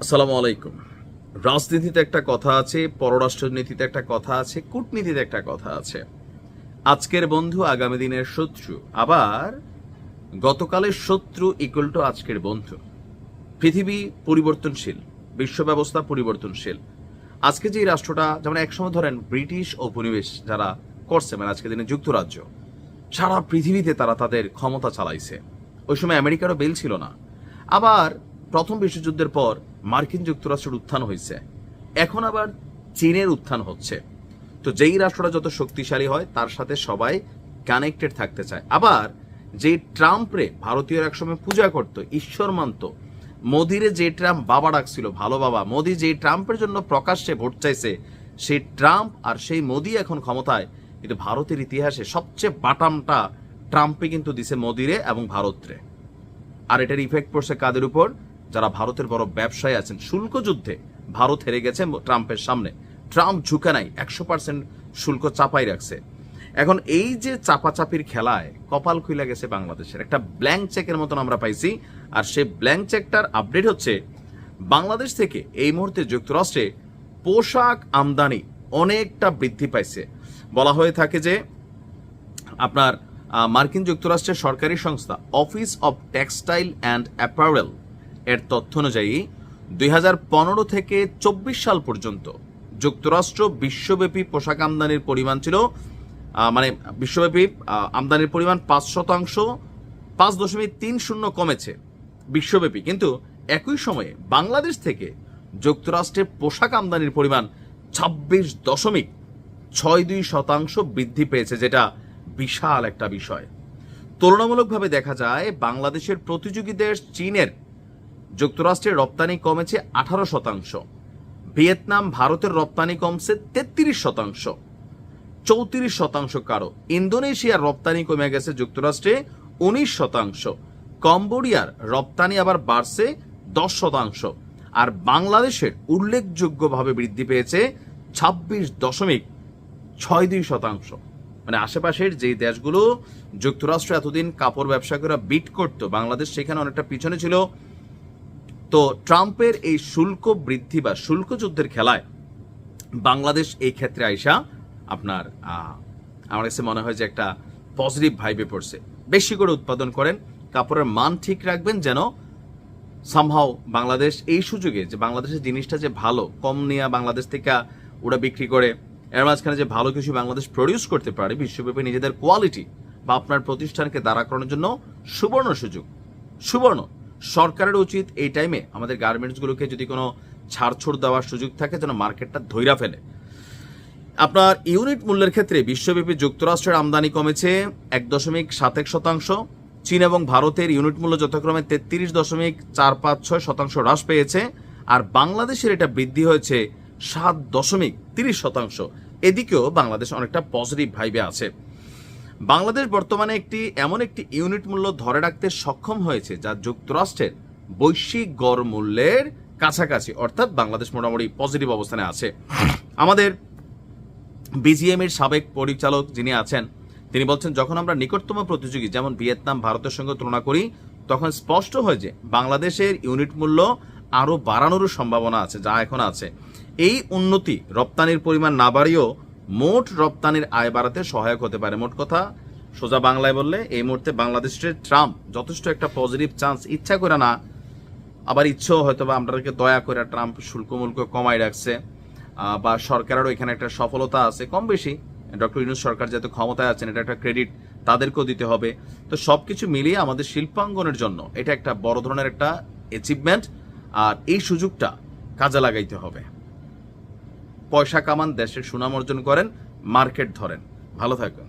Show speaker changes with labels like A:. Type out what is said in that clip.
A: আসসালামু আলাইকুম। রাজনীতিতে একটা কথা আছে, পররাষ্ট্রনীতিতে একটা কথা আছে, কূটনীতিতে একটা কথা আছে। আজকের বন্ধু আগামী দিনের শত্রু, আবার গতকালের শত্রু ইকুয়াল টু আজকের বন্ধু। পৃথিবী পরিবর্তনশীল, বিশ্ব ব্যবস্থা পরিবর্তনশীল। আজকে যে রাষ্ট্রটা, যেমন একসময় ধরেন ব্রিটিশ উপনিবেশ যারা করছে, মানে আজকের দিনে যুক্তরাজ্য, সারা পৃথিবীতে তারা তাদের ক্ষমতা চালাইছে। ওই সময় আমেরিকারও বেল ছিল না। আবার প্রথম বিশ্বযুদ্ধের পর মার্কিন যুক্তরাষ্ট্রের উত্থান হয়েছে, এখন আবার চীনের উত্থান হচ্ছে। তো যেই রাষ্ট্রটা যত শক্তিশালী হয় তার সাথে সবাই কানেক্টেড থাকতে চায়। আবার যে ট্রাম্পরে ভারতীয়রা একসময় পূজা করত, ঈশ্বর মানত, মোদিরে যে ট্রাম্প বাবা ডাকছিল, ভালো বাবা, মোদি যে ট্রাম্পের জন্য প্রকাশ্যে ভোট চাইছে, সেই ট্রাম্প আর সেই মোদি এখন ক্ষমতায়। কিন্তু ভারতের ইতিহাসে সবচেয়ে বাটামটা ট্রাম্পে কিন্তু দিছে মোদিরে এবং ভারতরে। আর এটার ইফেক্ট পড়ছে কাদের উপর? যারা ভারতের বড় ব্যবসায়ী আছেন। শুল্ক যুদ্ধে ভারত হেরে গেছে ট্রাম্পের সামনে। ট্রাম্প ঝুঁকে নাই, 100% শুল্ক চাপাই রাখছে। এখন এই যে চাপাচাপির খেলায় কপাল খুলে গেছে বাংলাদেশের। একটা ব্ল্যাঙ্ক চেকের মতন আমরা পাইছি। আর সেই ব্ল্যাঙ্ক চেকটার আপডেট হচ্ছে, বাংলাদেশ থেকে এই মুহূর্তে যুক্তরাষ্ট্রে পোশাক আমদানি অনেকটা বৃদ্ধি পাইছে। বলা হয়ে থাকে যে আপনার মার্কিন যুক্তরাষ্ট্রের সরকারি সংস্থা office of textile and apparel এর তথ্য অনুযায়ী 2015 থেকে 24 সাল পর্যন্ত যুক্তরাষ্ট্র বিশ্বব্যাপী পোশাক আমদানির পরিমাণ ছিল, মানে বিশ্বব্যাপী আমদানির পরিমাণ 5%, 5.30 কমেছে বিশ্বব্যাপী। কিন্তু একই সময়ে বাংলাদেশ থেকে যুক্তরাষ্ট্রে পোশাক আমদানির পরিমাণ 26.62% বৃদ্ধি পেয়েছে, যেটা বিশাল একটা বিষয়। তুলনামূলকভাবে দেখা যায় বাংলাদেশের প্রতিযোগী দেশ চীনের যুক্তরাষ্ট্রের রপ্তানি কমেছে 18%, ভিয়েতনাম ভারতের রপ্তানি কমছে 33%, 34% কারো। ইন্দোনেশিয়ার রপ্তানি কমে গেছে যুক্তরাষ্ট্রে 19%, কম্বোডিয়ার রপ্তানি আবার বাড়ছে 10%। আর বাংলাদেশের উল্লেখযোগ্যভাবে বৃদ্ধি পেয়েছে 26.62%। মানে আশেপাশের যে দেশগুলো যুক্তরাষ্ট্র এতদিন কাপড় ব্যবসা করে বিট করত, বাংলাদেশ সেখানে অনেকটা পিছনে ছিল। তো ট্রাম্পের এই শুল্ক বৃদ্ধি বা শুল্ক যুদ্ধের খেলায় বাংলাদেশ এই ক্ষেত্রে আইসা আপনার আমার কাছে মনে হয় যে একটা পজিটিভ ভাইবে পড়ছে। বেশি করে উৎপাদন করেন, কাপড়ের মান ঠিক রাখবেন, যেন সামহাও বাংলাদেশ এই সুযোগে, যে বাংলাদেশের জিনিসটা যে ভালো, কম নিয়ে বাংলাদেশ থেকে ওরা বিক্রি করে, এর মাঝখানে যে ভালো কিছু বাংলাদেশ প্রডিউস করতে পারে বিশ্বব্যাপী নিজেদের কোয়ালিটি বা আপনার প্রতিষ্ঠানকে দাঁড়া করানোর জন্য সুবর্ণ সুযোগ। সুবর্ণ সরকারের উচিত এই টাইমে আমাদের গার্মেন্টসগুলোকে যদি কোনো ছাড়ছুড় দেওয়ার সুযোগ থাকে, যেন মার্কেটটা ধইরা ফেলে। আপনার ইউনিট মূল্যের ক্ষেত্রে বিশ্বব্যাপী যুক্তরাষ্ট্রের আমদানি কমেছে 1.71%, চীন এবং ভারতের ইউনিট মূল্য যথাক্রমে 33.456% হ্রাস পেয়েছে। আর বাংলাদেশের এটা বৃদ্ধি হয়েছে 7.30%। এদিকেও বাংলাদেশ অনেকটা পজিটিভ ভাইবে আছে। বাংলাদেশ বর্তমানে এমন একটি ইউনিট মূল্য ধরে রাখতে সক্ষম হয়েছে যা যুক্তরাষ্ট্রের বৈশ্বিক গড় মূল্যের কাছাকাছি, অর্থাৎ বাংলাদেশ মোটামুটি পজিটিভ অবস্থানে আছে। আমাদের বিজিএম এর সাবেক পরিচালক যিনি আছেন, তিনি বলছেন, যখন আমরা নিকটতম প্রতিযোগী যেমন ভিয়েতনাম ভারতের সঙ্গে তুলনা করি, তখন স্পষ্ট হয় যে বাংলাদেশের ইউনিট মূল্য আরও বাড়ানোরও সম্ভাবনা আছে, যা এখন আছে। এই উন্নতি রপ্তানির পরিমাণ না বাড়িয়েও মোট রপ্তানির আয় বাড়াতে সহায়ক হতে পারে। মোট কথা সোজা বাংলায় বললে, এই মুহূর্তে বাংলাদেশের ট্রাম্প যথেষ্ট একটা পজিটিভ চান্স, ইচ্ছা করে না, আবার ইচ্ছেও হয়তো বা আমাদেরকে দয়া করে ট্রাম্প শুল্ক মুল্ক কমাই রাখছে, বা সরকারেরও এখানে একটা সফলতা আছে কম বেশি। ডক্টর ইউনূস সরকার যেহেতু ক্ষমতায় আছেন, এটা একটা ক্রেডিট তাদেরকেও দিতে হবে। তো সবকিছু মিলিয়ে আমাদের শিল্পাঙ্গনের জন্য এটা একটা বড় ধরনের একটা অ্যাচিভমেন্ট। আর এই সুযোগটা কাজে লাগাইতে হবে। পয়সা কামান, দেশের সুনাম অর্জন করেন, মার্কেট ধরেন। ভালো থাকবেন।